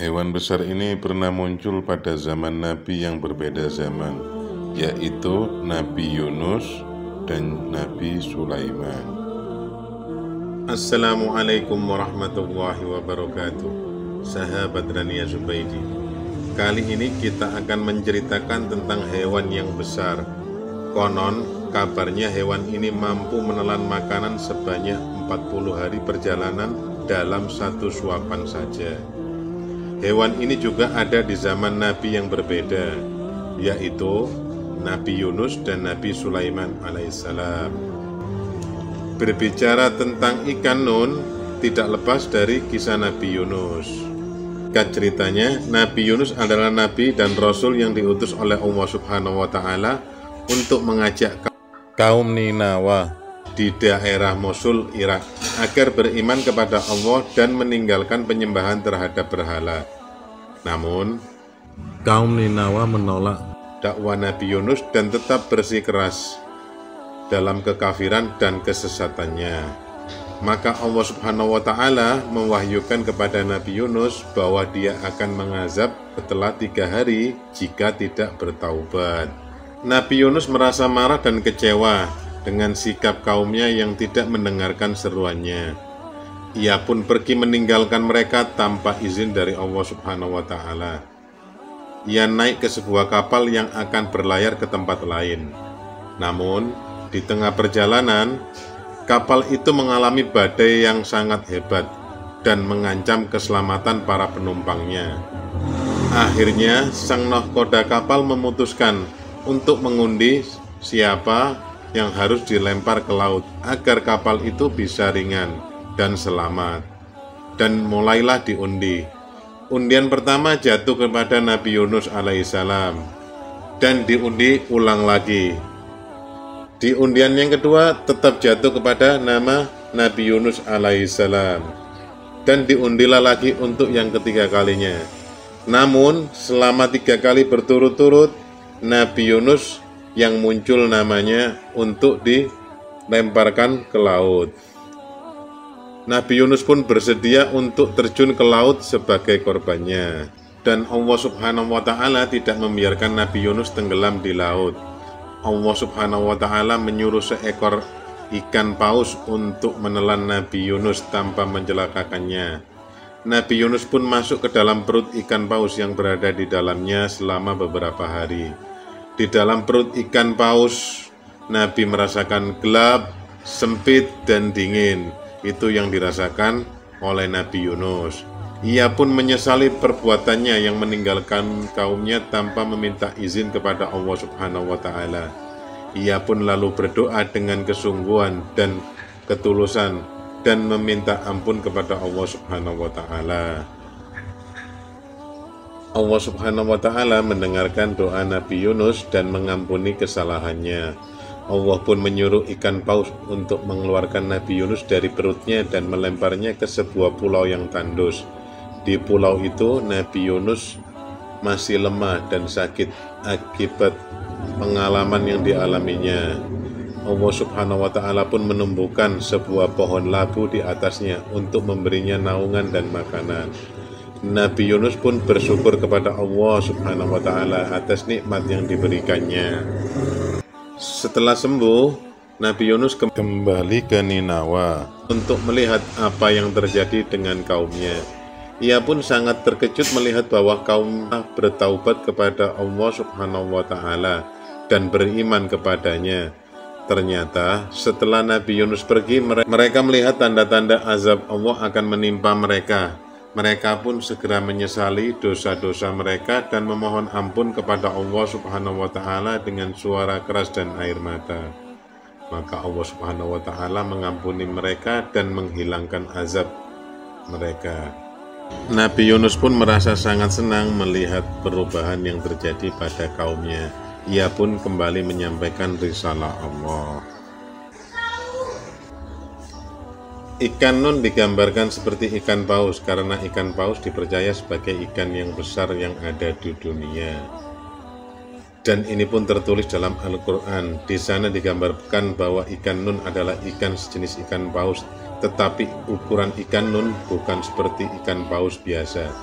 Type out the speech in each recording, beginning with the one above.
Hewan besar ini pernah muncul pada zaman Nabi yang berbeda zaman, yaitu Nabi Yunus dan Nabi Sulaiman. Assalamualaikum warahmatullahi wabarakatuh. Sahabat Rania Zubaidi, kali ini kita akan menceritakan tentang hewan yang besar. Konon, kabarnya hewan ini mampu menelan makanan sebanyak 40 hari perjalanan dalam satu suapan saja. Hewan ini juga ada di zaman Nabi yang berbeda, yaitu Nabi Yunus dan Nabi Sulaiman alaihissalam. Berbicara tentang ikan nun, tidak lepas dari kisah Nabi Yunus. Ceritanya, Nabi Yunus adalah Nabi dan Rasul yang diutus oleh Allah Subhanahu wa Ta'ala untuk mengajak kaum Ninawa di daerah Mosul, Irak, agar beriman kepada Allah dan meninggalkan penyembahan terhadap berhala. Namun, kaum Ninawa menolak dakwah Nabi Yunus dan tetap bersikeras dalam kekafiran dan kesesatannya. Maka Allah Subhanahu wa Ta'ala mewahyukan kepada Nabi Yunus bahwa dia akan mengazab setelah 3 hari jika tidak bertaubat. Nabi Yunus merasa marah dan kecewa dengan sikap kaumnya yang tidak mendengarkan seruannya. Ia pun pergi meninggalkan mereka tanpa izin dari Allah Subhanahu wa Ta'ala. Ia naik ke sebuah kapal yang akan berlayar ke tempat lain. Namun, di tengah perjalanan, kapal itu mengalami badai yang sangat hebat dan mengancam keselamatan para penumpangnya. Akhirnya, sang nahkoda kapal memutuskan untuk mengundi siapa yang harus dilempar ke laut agar kapal itu bisa ringan dan selamat. Dan mulailah diundi. Undian pertama jatuh kepada Nabi Yunus alaihissalam dan diundi ulang lagi. Di undian yang kedua tetap jatuh kepada nama Nabi Yunus alaihissalam dan diundilah lagi untuk yang ketiga kalinya. Namun selama 3 kali berturut-turut Nabi Yunus yang muncul namanya untuk dilemparkan ke laut. Nabi Yunus pun bersedia untuk terjun ke laut sebagai korbannya. Dan Allah Subhanahu wa Ta'ala tidak membiarkan Nabi Yunus tenggelam di laut. Allah Subhanahu wa Ta'ala menyuruh seekor ikan paus untuk menelan Nabi Yunus tanpa mencelakakannya. Nabi Yunus pun masuk ke dalam perut ikan paus yang berada di dalamnya selama beberapa hari. Di dalam perut ikan paus, Nabi merasakan gelap, sempit, dan dingin. Itu yang dirasakan oleh Nabi Yunus. Ia pun menyesali perbuatannya yang meninggalkan kaumnya tanpa meminta izin kepada Allah Subhanahu wa Ta'ala. Ia pun lalu berdoa dengan kesungguhan dan ketulusan dan meminta ampun kepada Allah Subhanahu wa Ta'ala. Allah Subhanahu wa Ta'ala mendengarkan doa Nabi Yunus dan mengampuni kesalahannya. Allah pun menyuruh ikan paus untuk mengeluarkan Nabi Yunus dari perutnya dan melemparnya ke sebuah pulau yang tandus. Di pulau itu Nabi Yunus masih lemah dan sakit akibat pengalaman yang dialaminya. Allah Subhanahu wa Ta'ala pun menumbuhkan sebuah pohon labu di atasnya untuk memberinya naungan dan makanan. Nabi Yunus pun bersyukur kepada Allah Subhanahu wa Ta'ala atas nikmat yang diberikannya. Setelah sembuh, Nabi Yunus kembali ke Ninawa untuk melihat apa yang terjadi dengan kaumnya. Ia pun sangat terkejut melihat bahwa kaum bertaubat kepada Allah Subhanahu wa Ta'ala dan beriman kepadanya. Ternyata setelah Nabi Yunus pergi, mereka melihat tanda-tanda azab Allah akan menimpa mereka. Mereka pun segera menyesali dosa-dosa mereka dan memohon ampun kepada Allah Subhanahu wa Ta'ala dengan suara keras dan air mata. Maka Allah Subhanahu wa Ta'ala mengampuni mereka dan menghilangkan azab mereka. Nabi Yunus pun merasa sangat senang melihat perubahan yang terjadi pada kaumnya. Ia pun kembali menyampaikan risalah Allah. Ikan nun digambarkan seperti ikan paus karena ikan paus dipercaya sebagai ikan yang besar yang ada di dunia. Dan ini pun tertulis dalam Al-Quran. Di sana digambarkan bahwa ikan nun adalah ikan sejenis ikan paus, tetapi ukuran ikan nun bukan seperti ikan paus biasa.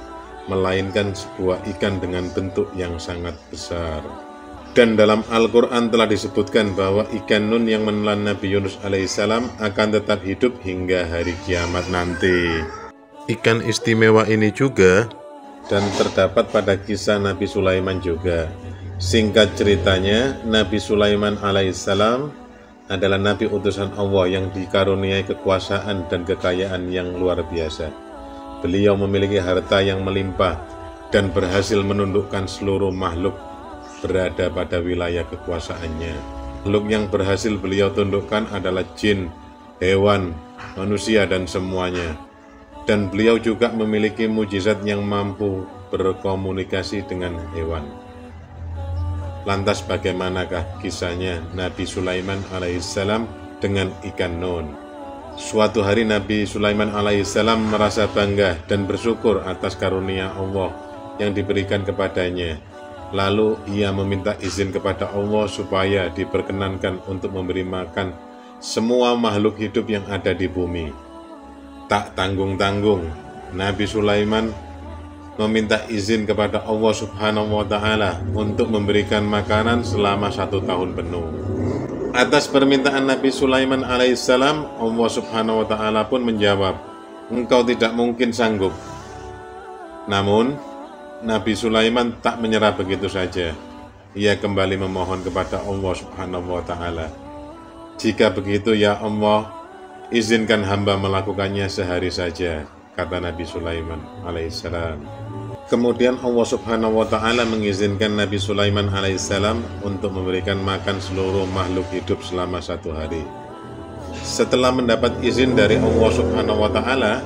melainkan sebuah ikan dengan bentuk yang sangat besar. Dan dalam Al-Quran telah disebutkan bahwa ikan nun yang menelan Nabi Yunus alaihissalam akan tetap hidup hingga hari kiamat nanti. Ikan istimewa ini juga dan terdapat pada kisah Nabi Sulaiman juga. Singkat ceritanya, Nabi Sulaiman alaihissalam adalah Nabi utusan Allah yang dikaruniai kekuasaan dan kekayaan yang luar biasa. Beliau memiliki harta yang melimpah dan berhasil menundukkan seluruh makhluk berada pada wilayah kekuasaannya. Makhluk yang berhasil beliau tundukkan adalah jin, hewan, manusia, dan semuanya. Dan beliau juga memiliki mujizat yang mampu berkomunikasi dengan hewan. Lantas bagaimanakah kisahnya Nabi Sulaiman alaihissalam dengan ikan nun? Suatu hari Nabi Sulaiman alaihissalam merasa bangga dan bersyukur atas karunia Allah yang diberikan kepadanya. Lalu ia meminta izin kepada Allah supaya diperkenankan untuk memberi makan semua makhluk hidup yang ada di bumi. Tak tanggung-tanggung, Nabi Sulaiman meminta izin kepada Allah Subhanahu wa Ta'ala untuk memberikan makanan selama 1 tahun penuh. Atas permintaan Nabi Sulaiman alaihissalam, Allah Subhanahu wa Ta'ala pun menjawab, "Engkau tidak mungkin sanggup." Namun, Nabi Sulaiman tak menyerah begitu saja. Ia kembali memohon kepada Allah Subhanahu wa Ta'ala, "Jika begitu ya Allah, izinkan hamba melakukannya sehari saja," kata Nabi Sulaiman alaihissalam. Kemudian Allah Subhanahu wa Ta'ala mengizinkan Nabi Sulaiman alaihissalam untuk memberikan makan seluruh makhluk hidup selama 1 hari. Setelah mendapat izin dari Allah Subhanahu wa Ta'ala,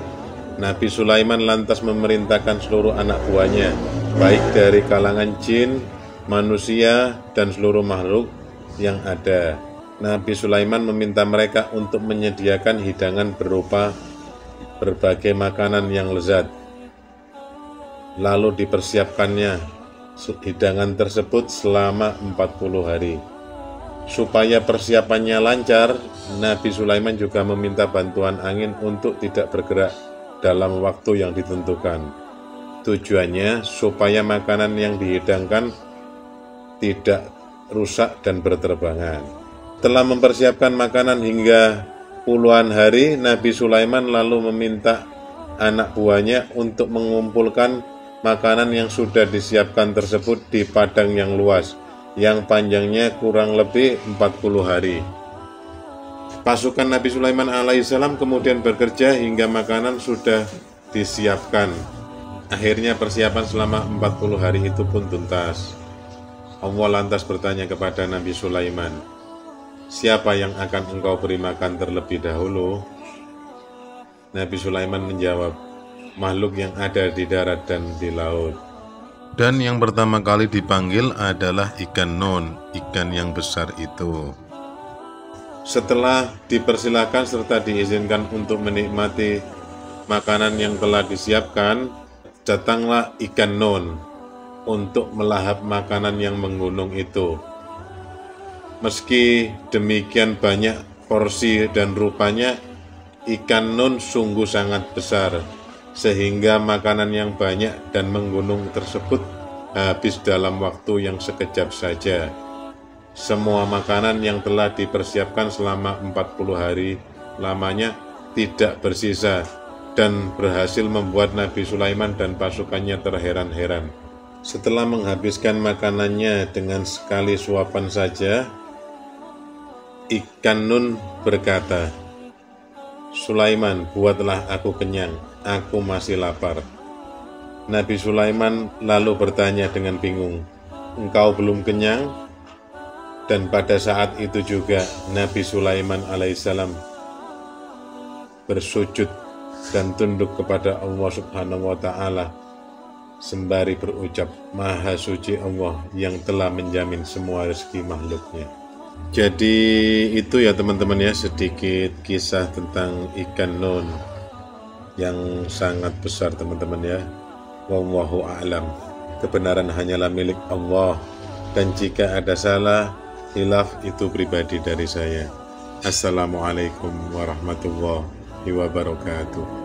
Nabi Sulaiman lantas memerintahkan seluruh anak buahnya, baik dari kalangan jin, manusia, dan seluruh makhluk yang ada. Nabi Sulaiman meminta mereka untuk menyediakan hidangan berupa berbagai makanan yang lezat. Lalu dipersiapkannya hidangan tersebut selama 40 hari. Supaya persiapannya lancar, Nabi Sulaiman juga meminta bantuan angin untuk tidak bergerak dalam waktu yang ditentukan. Tujuannya supaya makanan yang dihidangkan tidak rusak dan berterbangan. Setelah mempersiapkan makanan hingga puluhan hari, Nabi Sulaiman lalu meminta anak buahnya untuk mengumpulkan makanan yang sudah disiapkan tersebut di padang yang luas, yang panjangnya kurang lebih 40 hari. Pasukan Nabi Sulaiman alaihissalam kemudian bekerja hingga makanan sudah disiapkan. Akhirnya persiapan selama 40 hari itu pun tuntas. Allah lantas bertanya kepada Nabi Sulaiman, "Siapa yang akan engkau beri makan terlebih dahulu?" Nabi Sulaiman menjawab, "Makhluk yang ada di darat dan di laut." Dan yang pertama kali dipanggil adalah ikan nun, ikan yang besar itu. Setelah dipersilakan serta diizinkan untuk menikmati makanan yang telah disiapkan, datanglah ikan nun untuk melahap makanan yang menggunung itu. Meski demikian banyak porsi dan rupanya, ikan nun sungguh sangat besar, sehingga makanan yang banyak dan menggunung tersebut habis dalam waktu yang sekejap saja. Semua makanan yang telah dipersiapkan selama 40 hari lamanya tidak bersisa dan berhasil membuat Nabi Sulaiman dan pasukannya terheran-heran. Setelah menghabiskan makanannya dengan sekali suapan saja, ikan nun berkata, "Sulaiman, buatlah aku kenyang, aku masih lapar." Nabi Sulaiman lalu bertanya dengan bingung, "Engkau belum kenyang?" Dan pada saat itu juga Nabi Sulaiman alaihissalam bersujud dan tunduk kepada Allah Subhanahu wa Ta'ala sembari berucap, "Maha suci Allah yang telah menjamin semua rezeki makhluknya." Jadi itu ya teman-teman ya, sedikit kisah tentang ikan nun yang sangat besar teman-teman ya. Wallahu a'lam. Kebenaran hanyalah milik Allah, dan jika ada salah, hilaf itu pribadi dari saya. Assalamualaikum warahmatullahi wabarakatuh.